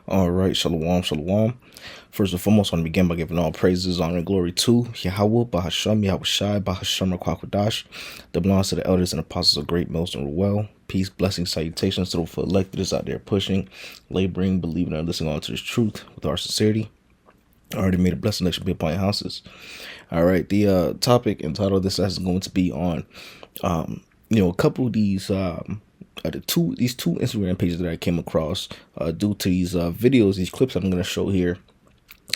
All right, shalom, shalom. First and foremost, I want to begin by giving all praises, honor, and glory to Yahweh, Bahasham, Yahweh Shai, Bahasham, Rakwakadash, that belongs to the elders and apostles of great mills and well. Peace, blessings, salutations to the electors out there pushing, laboring, believing, and listening on to this truth with our sincerity. I already made a blessing that should be upon your houses. All right, the topic and title of this is going to be on, a couple of these these two Instagram pages that I came across due to these videos, these clips I'm going to show here.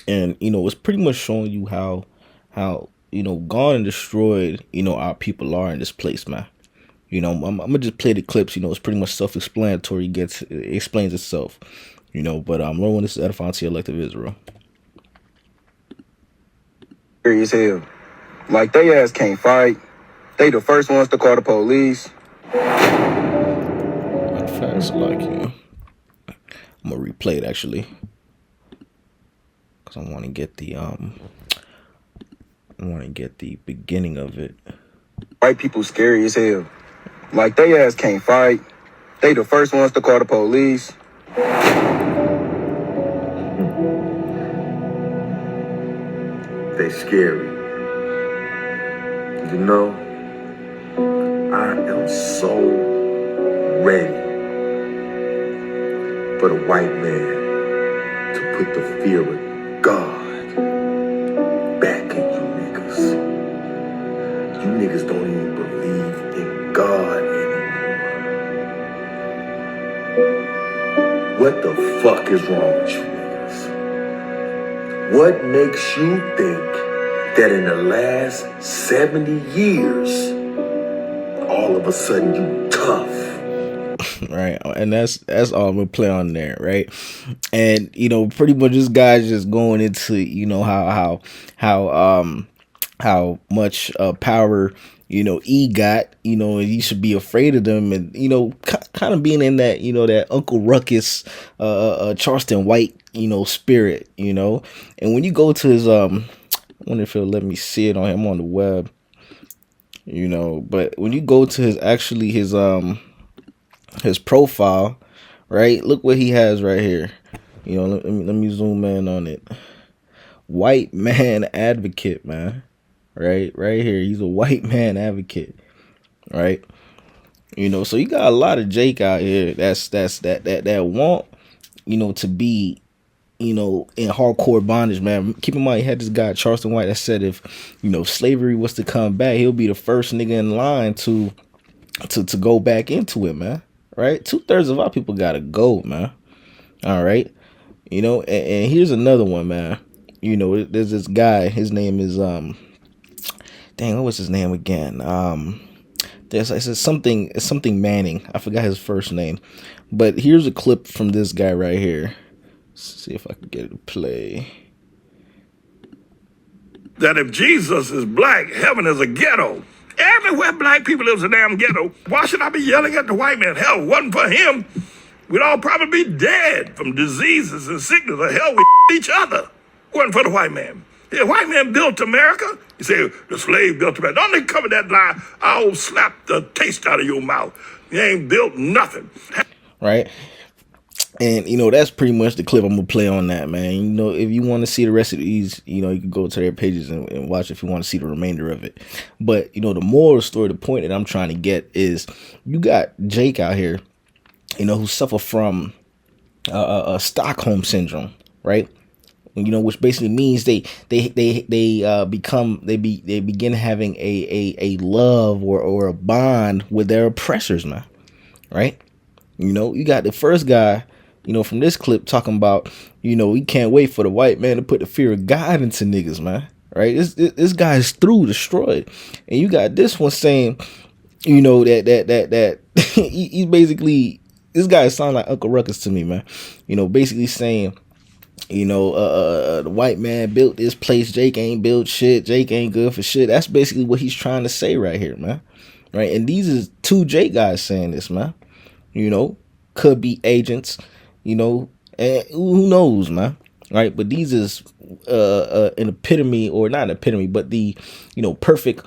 And it's pretty much showing you how gone and destroyed our people are in this place, man. I'm gonna just play the clips. It's pretty much self-explanatory. It explains itself. But Lord, when this is edifying to the elect of Israel. As hell. Like, they ass can't fight. They the first ones to call the police. Fast, like, I'm gonna replay it actually, because I want to get the beginning of it. White people scary as hell. Like, they ass can't fight. They the first ones to call the police. They scary. I am so ready for the white man to put the fear of God back in you niggas. You niggas don't even believe in God anymore. What the fuck is wrong with you niggas? What makes you think that in the last 70 years, all of a sudden you tough? Right, and that's all I'm gonna play on there, right? And pretty much this guy's just going into how much power he got, and you should be afraid of them, and kind of being in that that Uncle Ruckus, Charleston White spirit, and when you go to his I wonder if he'll let me see it on him on the web, but when you go to his profile, right, look what he has right here. Let me zoom in on it. White man advocate, man. Right here, he's a white man advocate, right? So you got a lot of Jake out here that want to be in hardcore bondage, man. Keep in mind, you had this guy Charleston White that said if slavery was to come back, he'll be the first nigga in line to go back into it, man. Right? 2/3 of our people gotta go, man. All right, and here's another one, man. There's this guy. His name is what was his name again? It's something Manning. I forgot his first name, but here's a clip from this guy right here. Let's see if I can get it to play. That if Jesus is black, heaven is a ghetto. Everywhere black people live is a damn ghetto. Why should I be yelling at the white man? Hell, if it wasn't for him, we'd all probably be dead from diseases and sickness. Or hell, we each other. It wasn't for the white man. The white man built America. You say the slave built America. Don't they cover that lie? I'll slap the taste out of your mouth. You ain't built nothing. Right? And that's pretty much the clip I'm gonna play on that, man. If you want to see the rest of these, you can go to their pages and watch if you want to see the remainder of it. But the moral story, the point that I'm trying to get is, you got Jake out here, who suffer from Stockholm Syndrome, right? Which basically means they begin having a love or a bond with their oppressors, man. Right? You got the first guy, from this clip talking about, he can't wait for the white man to put the fear of God into niggas, man. Right? This guy is destroyed. And you got this one saying, that he's basically, this guy sounds like Uncle Ruckus to me, man. Basically saying, the white man built this place. Jake ain't built shit. Jake ain't good for shit. That's basically what he's trying to say right here, man. Right? And these is two Jake guys saying this, man. Could be agents, and who knows, man. Right? But these is an epitome, or not an epitome, but the perfect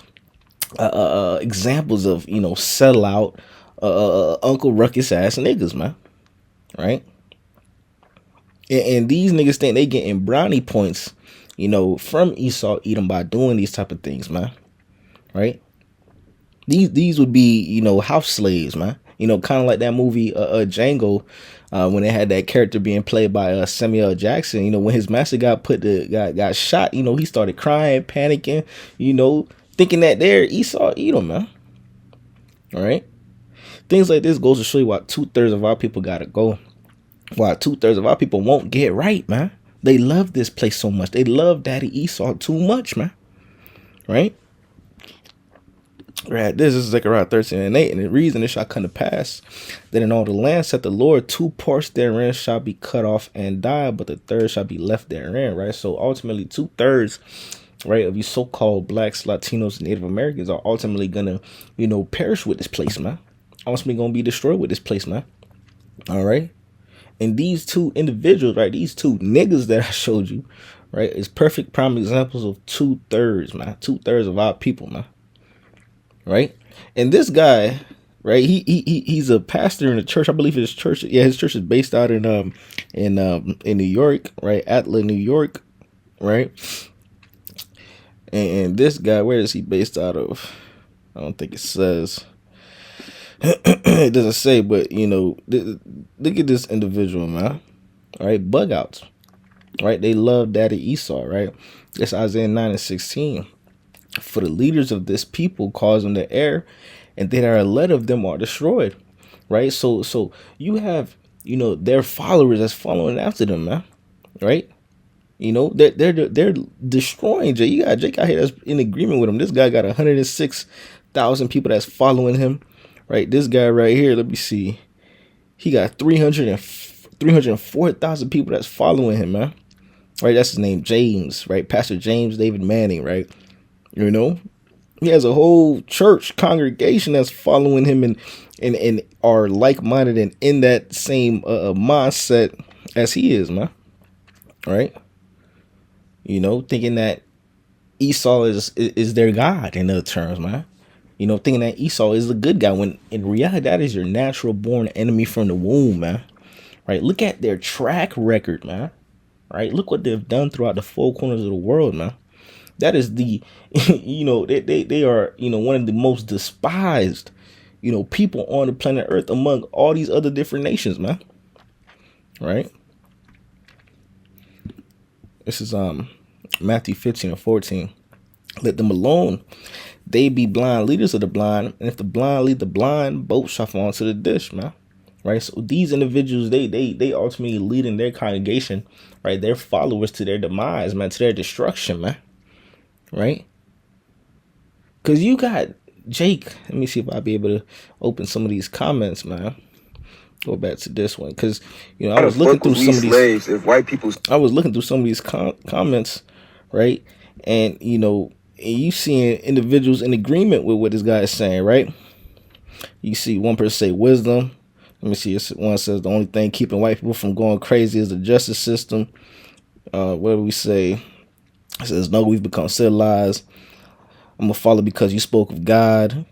examples of sellout Uncle Ruckus ass niggas, man. Right? And these niggas think they getting brownie points, from Esau Edom by doing these type of things, man. Right? These would be, house slaves, man. Kind of like that movie Django, when they had that character being played by Samuel Jackson. When his master got got shot, he started crying, panicking, thinking that they're Esau Edom, man. All right. Things like this goes to show you why 2/3 of our people gotta go. Why 2/3 of our people won't get right, man. They love this place so much. They love Daddy Esau too much, man. Right? Right. This is Zechariah 13:8. And the reason it shall come to pass that in all the land said the Lord, 2 parts therein shall be cut off and die, but the third shall be left therein. Right. So ultimately 2/3, right, of you so-called blacks, Latinos, and Native Americans are ultimately gonna, perish with this place, man. Ultimately gonna be destroyed with this place, man. All right. And these two individuals, right, these two niggas that I showed you, right, is perfect prime examples of 2/3, man. 2/3 of our people, man. Right. And this guy, right, he's a pastor in a church. I believe his church, his church is based out in New York, right, Atlanta, New York, right. And this guy, where is he based out of? I don't think it says. It doesn't say, but look at this individual, man. All right, bug outs. Right, they love Daddy Esau. Right, it's Isaiah 9:16. For the leaders of this people cause them to err, and they that are led of them are destroyed. Right, so you have their followers that's following after them, man. Right. They're destroying Jake. You got Jake out here that's in agreement with him. This guy got 106,000 people that's following him. Right, this guy right here, let me see. He got 304,000 people that's following him, man. Right, that's his name, James, right? Pastor James David Manning, right? He has a whole church congregation that's following him and are like-minded and in that same mindset as he is, man. Right? Thinking that Esau is their God in other terms, man. Thinking that Esau is the good guy, when in reality, that is your natural born enemy from the womb, man. Right? Look at their track record, man. Right? Look what they've done throughout the 4 corners of the world, man. That is the, they are, one of the most despised, people on the planet Earth among all these other different nations, man. Right? This is Matthew 15:14. Let them alone. They be blind leaders of the blind, and if the blind lead the blind, both shall fall into the dish, man. Right? So these individuals, they ultimately leading their congregation, right, their followers to their demise, man, to their destruction, man. Right? Because you got Jake. Let me see if I'll be able to open some of these comments, man. Go back to this one, because I was looking through some of these slaves if white people. I was looking through some of these comments, right, and you seeing individuals in agreement with what this guy is saying, right? You see one person say wisdom. Let me see. One says the only thing keeping white people from going crazy is the justice system. What do we say? It says no, we've become civilized. I'm gonna follow because you spoke of God.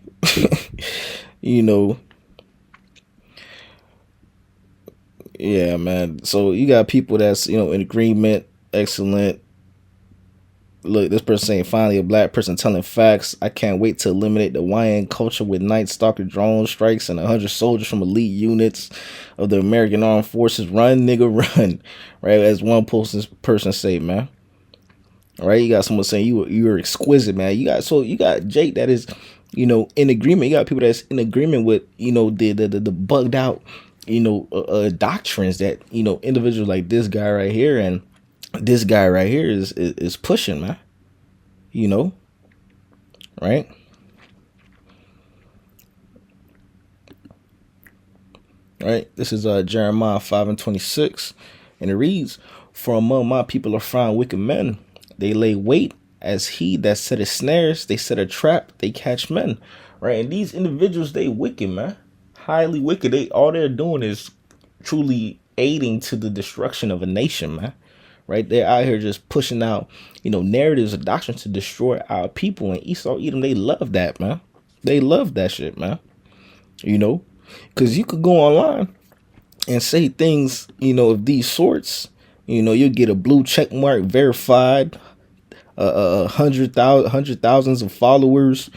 Yeah, man. So you got people that's in agreement. Excellent. Look, this person saying finally a black person telling facts. I can't wait to eliminate the YN culture with Night Stalker drone strikes and 100 soldiers from elite units of the American Armed Forces. Run, nigga, run. Right, as one person say, man. All right, you got someone saying you're exquisite, man. You got Jake that is, in agreement. You got people that's in agreement with, the bugged out, doctrines that, individuals like this guy right here and this guy right here is pushing, man. Right? Right? This is Jeremiah 5:26, and it reads, "For among my people are found wicked men. They lay wait as he that setteth snares. They set a trap. They catch men." Right? And these individuals, they wicked, man. Highly wicked. All they're doing is truly aiding to the destruction of a nation, man. Right? They're out here just pushing out, narratives and doctrines to destroy our people. And Esau Edom, they love that, man. They love that shit, man. Because you could go online and say things, of these sorts, You know, you'll get a blue check mark, verified, thousands of followers,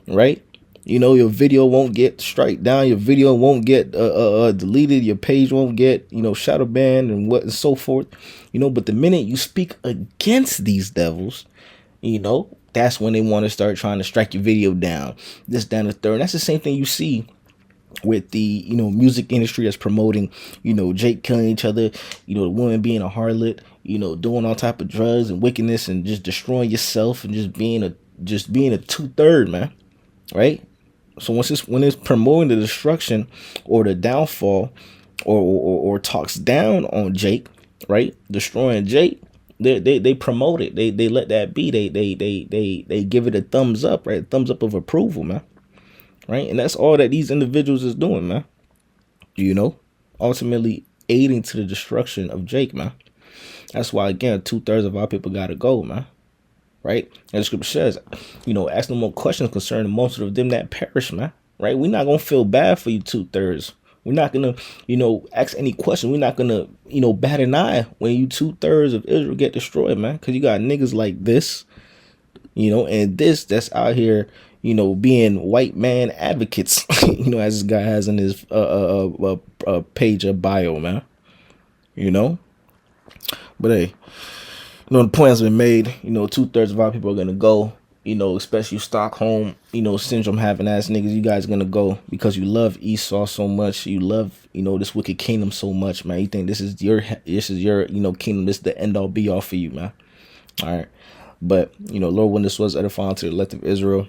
right? You know, your video won't get strike down, your video won't get deleted, your page won't get, you know, shadow banned and what and so forth. You know, but the minute you speak against these devils, you know, that's when they want to start trying to strike your video down. This, down, the third. And that's the same thing you see with the, you know, music industry that's promoting, you know, Jake killing each other, you know, the woman being a harlot, you know, doing all type of drugs and wickedness and just destroying yourself and just being a 2/3, man, right? So when it's promoting the destruction or the downfall or talks down on Jake, right, destroying Jake, they promote it, they let that be, they give it a thumbs up, right, thumbs up of approval, man. Right, and that's all that these individuals is doing, man. You know, ultimately aiding to the destruction of Jake, man. That's why, again, 2/3 of our people gotta go, man. Right, and the scripture says, you know, ask no more questions concerning most of them that perish, man. Right, we're not gonna feel bad for you 2/3. We're not gonna, you know, ask any question. We're not gonna, you know, bat an eye when you 2/3 of Israel get destroyed, man. Because you got niggas like this, you know, and this that's out here, you know, being white man advocates, you know, as this guy has in his page of bio, man. You know, but hey, you know, the point has been made. You know, 2/3 of our people are gonna go. You know, especially Stockholm, you know, syndrome having ass niggas. You guys gonna go because you love Esau so much. You love, you know, this wicked kingdom so much, man. You think this is your, you know, kingdom. This is the end all be all for you, man. All right, but you know, Lord, when this was edifying to the elect of Israel,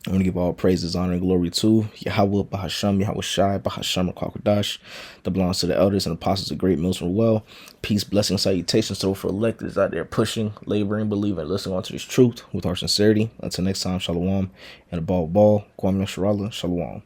I want to give all praises, honor, and glory to Yahweh, Bahasham, Yahweh Shai, Bahasham, Kwakadash, that belongs to the elders and apostles of great mills from well. Peace, blessings, salutations to for electors out there pushing, laboring, believing, listening onto this truth with our sincerity. Until next time, shalom, and a ball, Kwame Sharala, shalom.